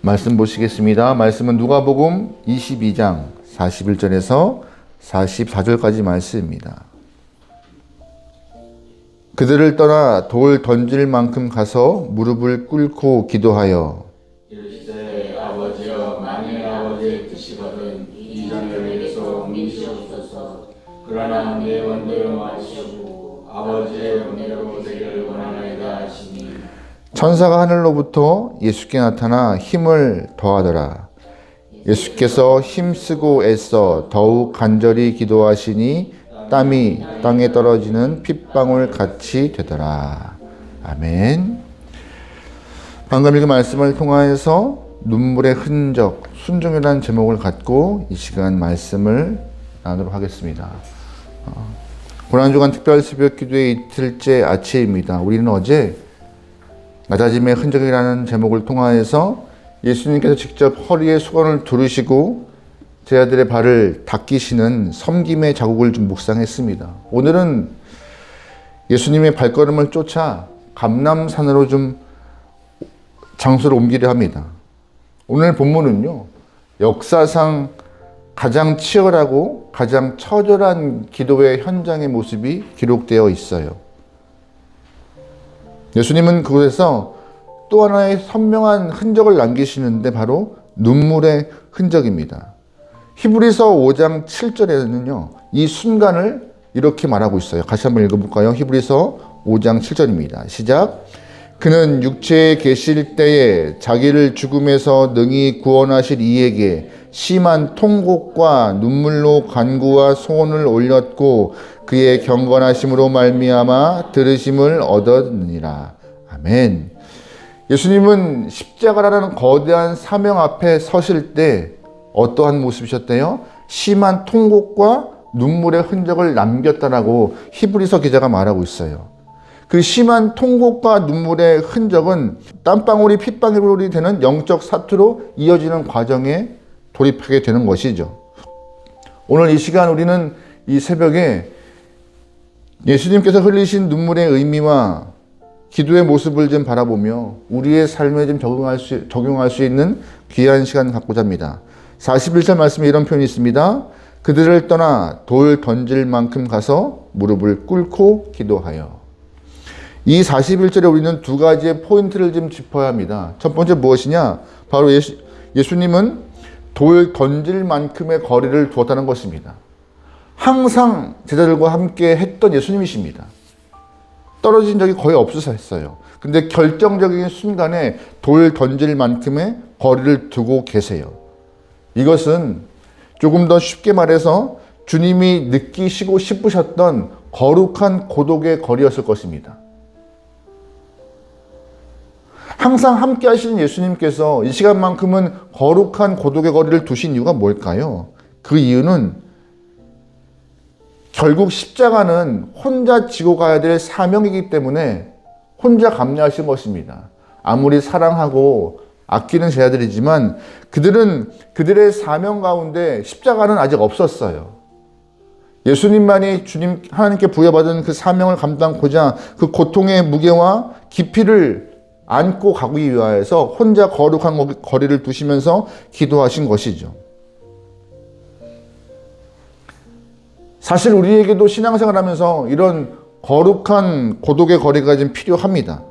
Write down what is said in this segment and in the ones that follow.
말씀 보시겠습니다. 말씀은 누가복음 22장 41절에서 44절까지 말씀입니다. 그들을 떠나 돌 던질 만큼 가서 무릎을 꿇고 기도하여 이르시되 아버지여 만일 아버지의 뜻이거든 이 잔을 내게서 옮기시옵소서. 그러나 내 원대로 마시고 아버지의 원대로 되기를 원하나이다 하시니 천사가 하늘로부터 예수께 나타나 힘을 더하더라. 예수께서 힘쓰고 애써 더욱 간절히 기도하시니 땀이 땅에 떨어지는 핏방울 같이 되더라. 아멘. 방금 읽은 말씀을 통하여서 눈물의 흔적, 순종이라는 제목을 갖고 이 시간 말씀을 나누도록 하겠습니다. 고난주간 특별 새벽 기도의 이틀째 아침입니다. 우리는 어제 낮아짐의 흔적이라는 제목을 통하여서 예수님께서 직접 허리에 수건을 두르시고 제자들의 발을 닦이시는 섬김의 자국을 좀 묵상했습니다. 오늘은 예수님의 발걸음을 쫓아 감람산으로 좀 장소를 옮기려 합니다. 오늘 본문은요, 역사상 가장 치열하고 가장 처절한 기도의 현장의 모습이 기록되어 있어요. 예수님은 그곳에서 또 하나의 선명한 흔적을 남기시는데 바로 눈물의 흔적입니다. 히브리서 5장 7절에는요, 이 순간을 이렇게 말하고 있어요. 같이 한번 읽어볼까요? 히브리서 5장 7절입니다. 시작. 그는 육체에 계실 때에 자기를 죽음에서 능히 구원하실 이에게 심한 통곡과 눈물로 간구와 소원을 올렸고 그의 경건하심으로 말미암아 들으심을 얻었느니라. 아멘. 예수님은 십자가라는 거대한 사명 앞에 서실 때 어떠한 모습이셨대요? 심한 통곡과 눈물의 흔적을 남겼다라고 히브리서 기자가 말하고 있어요. 그 심한 통곡과 눈물의 흔적은 땀방울이 핏방울이 되는 영적 사투로 이어지는 과정에 돌입하게 되는 것이죠. 오늘 이 시간 우리는 이 새벽에 예수님께서 흘리신 눈물의 의미와 기도의 모습을 좀 바라보며 우리의 삶에 좀 적용할 수 있는 귀한 시간 갖고자 합니다. 41절 말씀에 이런 표현이 있습니다. 그들을 떠나 돌 던질 만큼 가서 무릎을 꿇고 기도하여. 이 41절에 우리는 두 가지의 포인트를 좀 짚어야 합니다. 첫 번째 무엇이냐? 바로 예수님은 돌 던질 만큼의 거리를 두었다는 것입니다. 항상 제자들과 함께 했던 예수님이십니다. 떨어진 적이 거의 없으셨어요. 근데 결정적인 순간에 돌 던질 만큼의 거리를 두고 계세요. 이것은 조금 더 쉽게 말해서 주님이 느끼시고 싶으셨던 거룩한 고독의 거리였을 것입니다. 항상 함께 하시는 예수님께서 이 시간만큼은 거룩한 고독의 거리를 두신 이유가 뭘까요? 그 이유는 결국 십자가는 혼자 지고 가야 될 사명이기 때문에 혼자 감내하신 것입니다. 아무리 사랑하고 아끼는 제자들이지만 그들은 그들의 사명 가운데 십자가는 아직 없었어요. 예수님만이 주님 하나님께 부여받은 그 사명을 감당하고자 그 고통의 무게와 깊이를 안고 가기 위하여서 혼자 거룩한 거리를 두시면서 기도하신 것이죠. 사실 우리에게도 신앙생활 하면서 이런 거룩한 고독의 거리가 좀 필요합니다.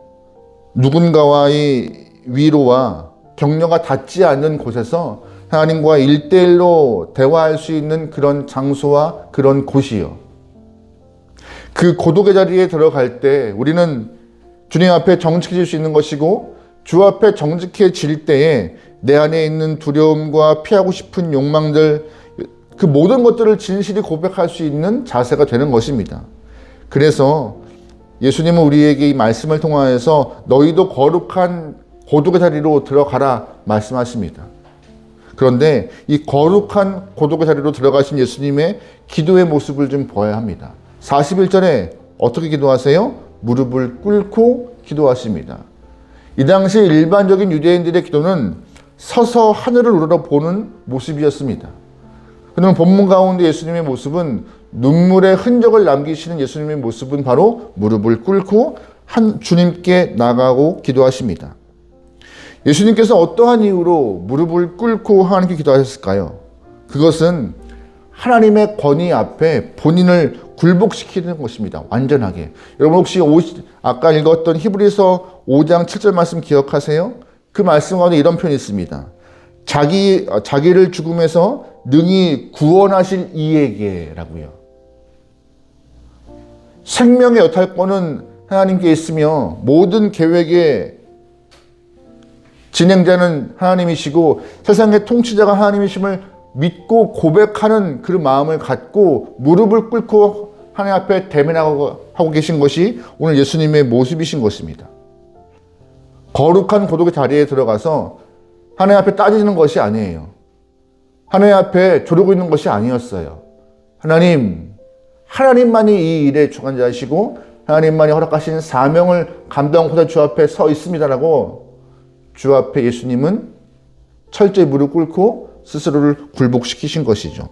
누군가와의 위로와 격려가 닿지 않는 곳에서 하나님과 1대1로 대화할 수 있는 그런 장소와 그런 곳이요. 그 고독의 자리에 들어갈 때 우리는 주님 앞에 정직해질 수 있는 것이고 주 앞에 정직해질 때에 내 안에 있는 두려움과 피하고 싶은 욕망들 그 모든 것들을 진실히 고백할 수 있는 자세가 되는 것입니다. 그래서 예수님은 우리에게 이 말씀을 통하여서 너희도 거룩한 고독의 자리로 들어가라 말씀하십니다. 그런데 이 거룩한 고독의 자리로 들어가신 예수님의 기도의 모습을 좀 보아야 합니다. 41절에 어떻게 기도하세요? 무릎을 꿇고 기도하십니다. 이 당시 일반적인 유대인들의 기도는 서서 하늘을 우러러보는 모습이었습니다. 그러면 본문 가운데 예수님의 모습은 눈물의 흔적을 남기시는 예수님의 모습은 바로 무릎을 꿇고 주님께 나가고 기도하십니다. 예수님께서 어떠한 이유로 무릎을 꿇고 하나님께 기도하셨을까요? 그것은 하나님의 권위 앞에 본인을 굴복시키는 것입니다. 완전하게. 여러분 혹시 아까 읽었던 히브리서 5장 7절 말씀 기억하세요? 그 말씀 가운데 이런 표현이 있습니다. 자기를 죽음에서 능히 구원하실 이에게라고요. 생명의 여탈권은 하나님께 있으며 모든 계획의 진행자는 하나님이시고 세상의 통치자가 하나님이심을 믿고 고백하는 그 마음을 갖고 무릎을 꿇고 하나님 앞에 대면하고 계신 것이 오늘 예수님의 모습이신 것입니다. 거룩한 고독의 자리에 들어가서 하나님 앞에 따지는 것이 아니에요. 하나님 앞에 조르고 있는 것이 아니었어요. 하나님만이 이 일에 주관자이시고 하나님만이 허락하신 사명을 감당하고자 주 앞에 서 있습니다라고 주 앞에 예수님은 철저히 무릎 꿇고 스스로를 굴복시키신 것이죠.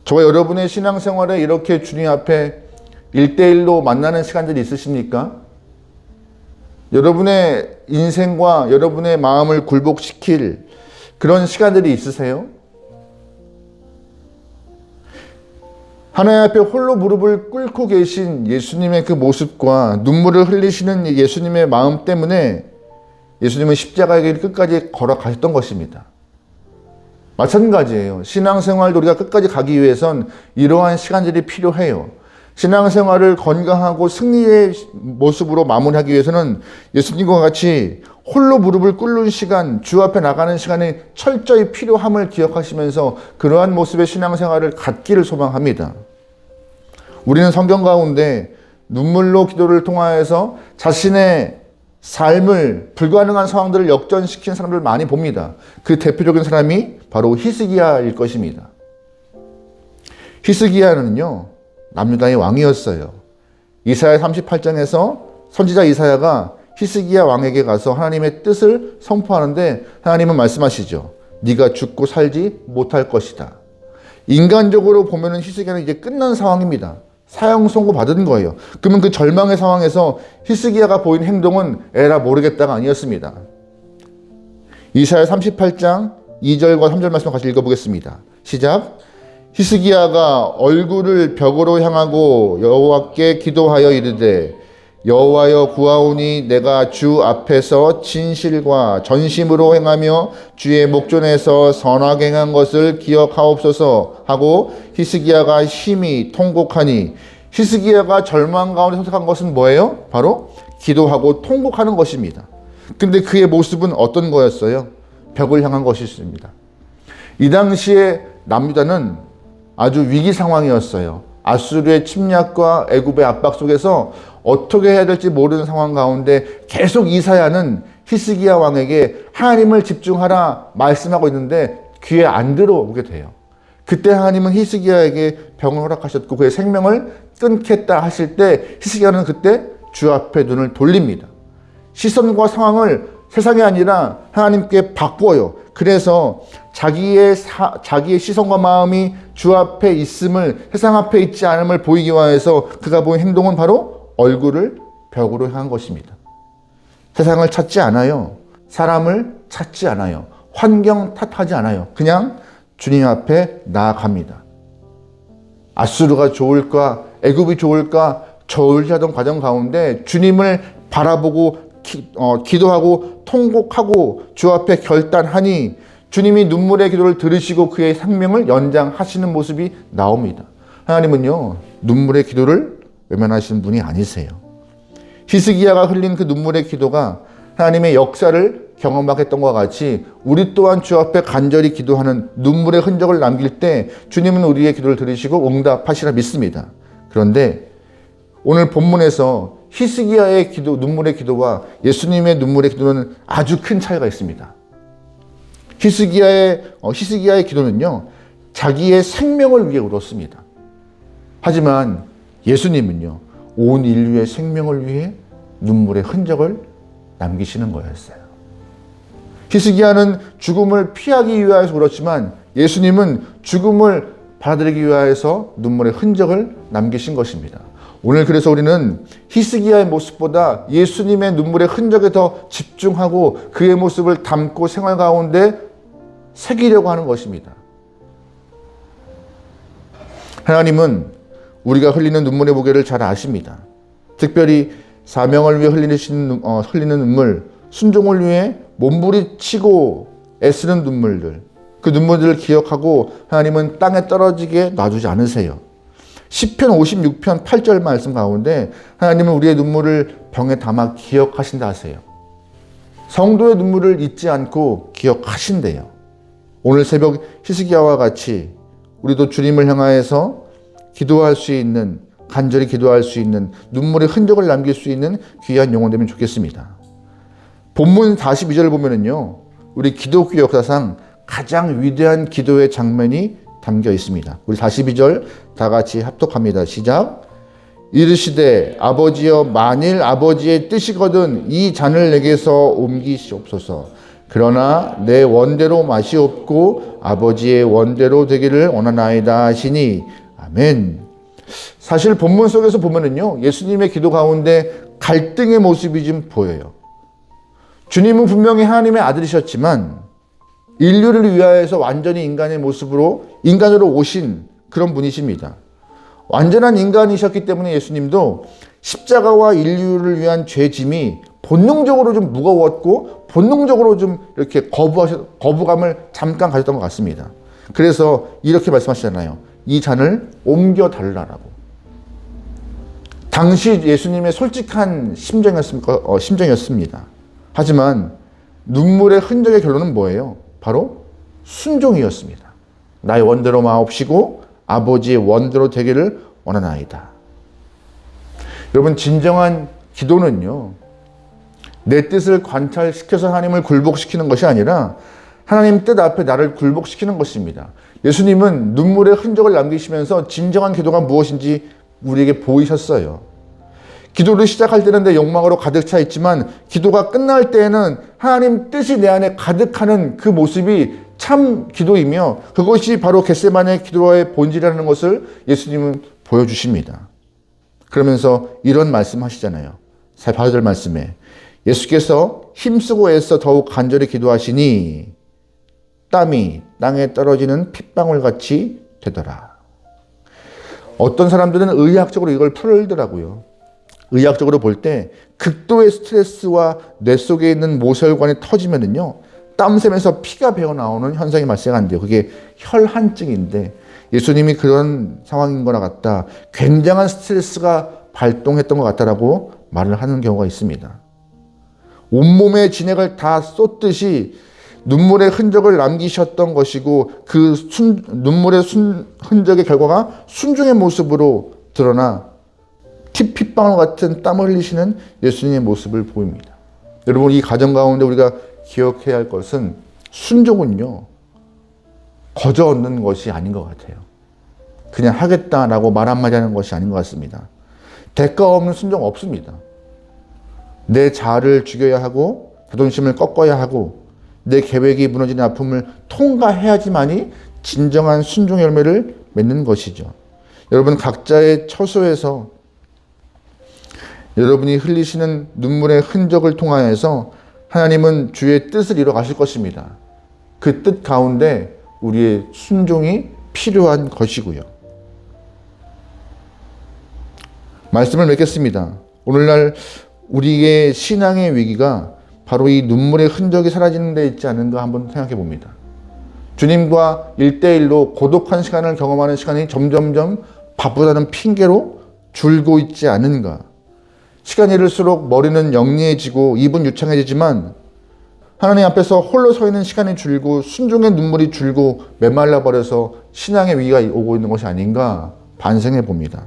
저와 여러분의 신앙생활에 이렇게 주님 앞에 1대1로 만나는 시간들이 있으십니까? 여러분의 인생과 여러분의 마음을 굴복시킬 그런 시간들이 있으세요? 하나님 앞에 홀로 무릎을 꿇고 계신 예수님의 그 모습과 눈물을 흘리시는 예수님의 마음 때문에 예수님은 십자가의 길 끝까지 걸어가셨던 것입니다. 마찬가지예요. 신앙생활도 우리가 끝까지 가기 위해선 이러한 시간들이 필요해요. 신앙생활을 건강하고 승리의 모습으로 마무리하기 위해서는 예수님과 같이 홀로 무릎을 꿇는 시간, 주 앞에 나가는 시간이 철저히 필요함을 기억하시면서 그러한 모습의 신앙생활을 갖기를 소망합니다. 우리는 성경 가운데 눈물로 기도를 통하여서 자신의 삶을 불가능한 상황들을 역전시킨 사람들을 많이 봅니다. 그 대표적인 사람이 바로 히스기야일 것입니다. 히스기야는요, 남유다의 왕이었어요. 이사야 38장에서 선지자 이사야가 히스기야 왕에게 가서 하나님의 뜻을 선포하는데 하나님은 말씀하시죠. 네가 죽고 살지 못할 것이다. 인간적으로 보면은 히스기야는 이제 끝난 상황입니다. 사형 선고 받은 거예요. 그러면 그 절망의 상황에서 히스기야가 보인 행동은 에라 모르겠다가 아니었습니다. 이사야 38장 2절과 3절 말씀 같이 읽어보겠습니다. 시작. 히스기야가 얼굴을 벽으로 향하고 여호와께 기도하여 이르되 여호와여 구하오니 내가 주 앞에서 진실과 전심으로 행하며 주의 목전에서 선하게 행한 것을 기억하옵소서 하고 히스기야가 심히 통곡하니 히스기야가 절망 가운데 선택한 것은 뭐예요? 바로 기도하고 통곡하는 것입니다. 근데 그의 모습은 어떤 거였어요? 벽을 향한 것이었습니다. 이 당시에 남유다는 아주 위기 상황이었어요. 아수르의 침략과 애굽의 압박 속에서 어떻게 해야 될지 모르는 상황 가운데 계속 이사야는 히스기야 왕에게 하나님을 집중하라 말씀하고 있는데 귀에 안 들어오게 돼요. 그때 하나님은 히스기야에게 병을 허락하셨고 그의 생명을 끊겠다 하실 때 히스기야는 그때 주 앞에 눈을 돌립니다. 시선과 상황을 세상이 아니라 하나님께 바꿔요. 그래서 자기의 시선과 마음이 주 앞에 있음을, 세상 앞에 있지 않음을 보이기 위해서 그가 보인 행동은 바로 얼굴을 벽으로 향한 것입니다. 세상을 찾지 않아요. 사람을 찾지 않아요. 환경 탓하지 않아요. 그냥 주님 앞에 나아갑니다. 아수르가 좋을까, 애굽이 좋을까 저울질하던 과정 가운데 주님을 바라보고 기도하고 통곡하고 주 앞에 결단하니 주님이 눈물의 기도를 들으시고 그의 생명을 연장하시는 모습이 나옵니다. 하나님은요, 눈물의 기도를 외면하시는 분이 아니세요. 히스기야가 흘린 그 눈물의 기도가 하나님의 역사를 경험하게 했던 것과 같이 우리 또한 주 앞에 간절히 기도하는 눈물의 흔적을 남길 때 주님은 우리의 기도를 들으시고 응답하시라 믿습니다. 그런데 오늘 본문에서 히스기야의 기도, 눈물의 기도와 예수님의 눈물의 기도는 아주 큰 차이가 있습니다. 히스기야의 기도는요, 자기의 생명을 위해 울었습니다. 하지만 예수님은요, 온 인류의 생명을 위해 눈물의 흔적을 남기시는 거였어요. 히스기야는 죽음을 피하기 위하여서 울었지만 예수님은 죽음을 받아들이기 위하여서 눈물의 흔적을 남기신 것입니다. 오늘 그래서 우리는 히스기야의 모습보다 예수님의 눈물의 흔적에 더 집중하고 그의 모습을 담고 생활 가운데 새기려고 하는 것입니다. 하나님은 우리가 흘리는 눈물의 무게를 잘 아십니다. 특별히 사명을 위해 흘리는 눈물, 순종을 위해 몸부림치고 애쓰는 눈물들, 그 눈물들을 기억하고 하나님은 땅에 떨어지게 놔두지 않으세요. 시편 56편 8절 말씀 가운데 하나님은 우리의 눈물을 병에 담아 기억하신다 하세요. 성도의 눈물을 잊지 않고 기억하신대요. 오늘 새벽 히스기야와 같이 우리도 주님을 향하여서 기도할 수 있는, 간절히 기도할 수 있는, 눈물의 흔적을 남길 수 있는 귀한 영혼 되면 좋겠습니다. 본문 42절을 보면은요, 우리 기독교 역사상 가장 위대한 기도의 장면이 담겨 있습니다. 우리 42절 다 같이 합독합니다. 시작. 이르시되 아버지여 만일 아버지의 뜻이거든 이 잔을 내게서 옮기시옵소서. 그러나 내 원대로 마시옵고 아버지의 원대로 되기를 원하나이다 하시니 아멘. 사실 본문 속에서 보면은요, 예수님의 기도 가운데 갈등의 모습이 좀 보여요. 주님은 분명히 하나님의 아들이셨지만 인류를 위하여서 완전히 인간의 모습으로 인간으로 오신 그런 분이십니다. 완전한 인간이셨기 때문에 예수님도 십자가와 인류를 위한 죄짐이 본능적으로 좀 무거웠고 본능적으로 좀 이렇게 거부감을 잠깐 가졌던 것 같습니다. 그래서 이렇게 말씀하시잖아요. 이 잔을 옮겨달라고. 당시 예수님의 솔직한 심정이었습니다. 하지만 눈물의 흔적의 결론은 뭐예요? 바로 순종이었습니다. 나의 원대로 마옵시고 아버지의 원대로 되기를 원하나이다. 여러분, 진정한 기도는요, 내 뜻을 관찰시켜서 하나님을 굴복시키는 것이 아니라 하나님 뜻 앞에 나를 굴복시키는 것입니다. 예수님은 눈물의 흔적을 남기시면서 진정한 기도가 무엇인지 우리에게 보이셨어요. 기도를 시작할 때는 내 욕망으로 가득 차 있지만 기도가 끝날 때에는 하나님 뜻이 내 안에 가득하는 그 모습이 참 기도이며 그것이 바로 겟세마네 기도의 본질이라는 것을 예수님은 보여주십니다. 그러면서 이런 말씀하시잖아요. 4절 말씀에 예수께서 힘쓰고 애써 더욱 간절히 기도하시니 땀이 땅에 떨어지는 핏방울같이 되더라. 어떤 사람들은 의학적으로 이걸 풀더라고요. 의학적으로 볼 때 극도의 스트레스와 뇌 속에 있는 모세혈관이 터지면은요, 땀샘에서 피가 배어 나오는 현상이 발생한대요. 그게 혈한증인데 예수님이 그런 상황인 거나 같다. 굉장한 스트레스가 발동했던 것 같다라고 말을 하는 경우가 있습니다. 온몸에 진액을 다 쏟듯이 눈물의 흔적을 남기셨던 것이고 그 눈물의 흔적의 결과가 순종의 모습으로 드러나 핏방울 같은 땀을 흘리시는 예수님의 모습을 보입니다. 여러분, 이 가정 가운데 우리가 기억해야 할 것은 순종은요, 거저 얻는 것이 아닌 것 같아요. 그냥 하겠다라고 말 한마디 하는 것이 아닌 것 같습니다. 대가 없는 순종 없습니다. 내 자아를 죽여야 하고 자존심을 꺾어야 하고 내 계획이 무너지는 아픔을 통과해야지만이 진정한 순종의 열매를 맺는 것이죠. 여러분, 각자의 처소에서 여러분이 흘리시는 눈물의 흔적을 통하여서 하나님은 주의 뜻을 이뤄 가실 것입니다. 그 뜻 가운데 우리의 순종이 필요한 것이고요. 말씀을 맺겠습니다. 오늘날 우리의 신앙의 위기가 바로 이 눈물의 흔적이 사라지는 데 있지 않은가 한번 생각해 봅니다. 주님과 1대1로 고독한 시간을 경험하는 시간이 점점점 바쁘다는 핑계로 줄고 있지 않은가. 시간이 이를수록 머리는 영리해지고 입은 유창해지지만 하나님 앞에서 홀로 서 있는 시간이 줄고 순종의 눈물이 줄고 메말라 버려서 신앙의 위기가 오고 있는 것이 아닌가 반성해 봅니다.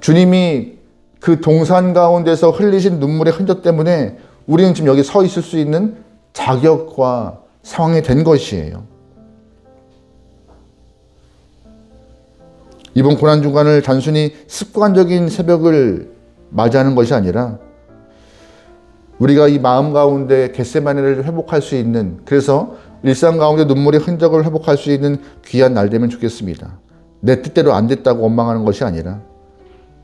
주님이 그 동산 가운데서 흘리신 눈물의 흔적 때문에 우리는 지금 여기 서 있을 수 있는 자격과 상황이 된 것이에요. 이번 고난주간을 단순히 습관적인 새벽을 맞이하는 것이 아니라 우리가 이 마음 가운데 겟세마네를 회복할 수 있는, 그래서 일상 가운데 눈물의 흔적을 회복할 수 있는 귀한 날 되면 좋겠습니다. 내 뜻대로 안 됐다고 원망하는 것이 아니라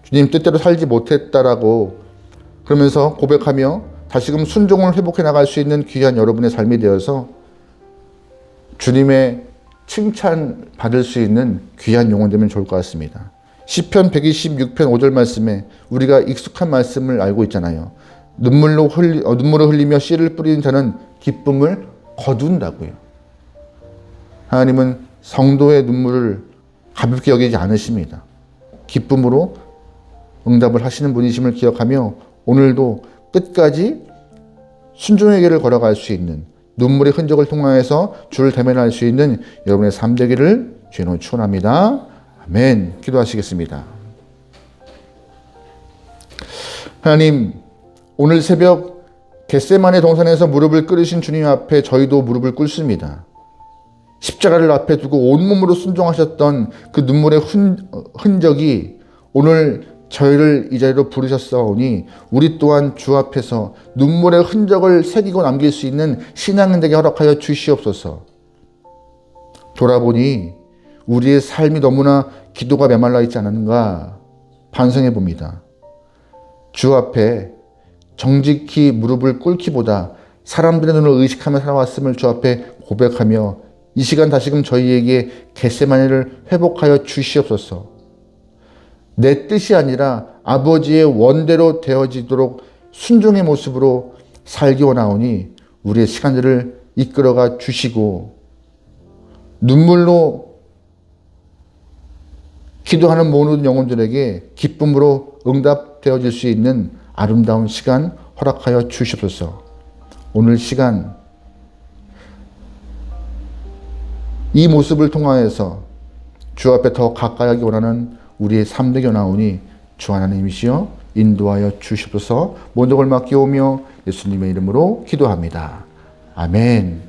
주님 뜻대로 살지 못했다라고 그러면서 고백하며 다시금 순종을 회복해 나갈 수 있는 귀한 여러분의 삶이 되어서 주님의 칭찬 받을 수 있는 귀한 영혼 되면 좋을 것 같습니다. 시편 126편 5절 말씀에 우리가 익숙한 말씀을 알고 있잖아요. 눈물을 흘리며 씨를 뿌리는 자는 기쁨을 거둔다고요. 하나님은 성도의 눈물을 가볍게 여기지 않으십니다. 기쁨으로 응답을 하시는 분이심을 기억하며 오늘도 끝까지 순종의 길을 걸어갈 수 있는, 눈물의 흔적을 통하여서 주를 대면할 수 있는 여러분의 삶 되기를 주님으로 축원합니다. 아멘. 기도하시겠습니다. 하나님, 오늘 새벽 겟세마네 동산에서 무릎을 꿇으신 주님 앞에 저희도 무릎을 꿇습니다. 십자가를 앞에 두고 온몸으로 순종하셨던 그 눈물의 흔적이 오늘 저희를 이 자리로 부르셨사오니 우리 또한 주 앞에서 눈물의 흔적을 새기고 남길 수 있는 신앙인 되게 허락하여 주시옵소서. 돌아보니 우리의 삶이 너무나 기도가 메말라 있지 않은가 반성해 봅니다. 주 앞에 정직히 무릎을 꿇기보다 사람들의 눈을 의식하며 살아왔음을 주 앞에 고백하며 이 시간 다시금 저희에게 겟세마네를 회복하여 주시옵소서. 내 뜻이 아니라 아버지의 원대로 되어지도록 순종의 모습으로 살기 원하오니 우리의 시간들을 이끌어가 주시고 눈물로 기도하는 모든 영혼들에게 기쁨으로 응답되어질 수 있는 아름다운 시간 허락하여 주시옵소서. 오늘 시간 이 모습을 통하여서 주 앞에 더 가까이 하기 원하는 우리의 삶 되게 나오니 주 하나님이시여 인도하여 주시옵소서. 모든 걸 맡기오며 예수님의 이름으로 기도합니다. 아멘.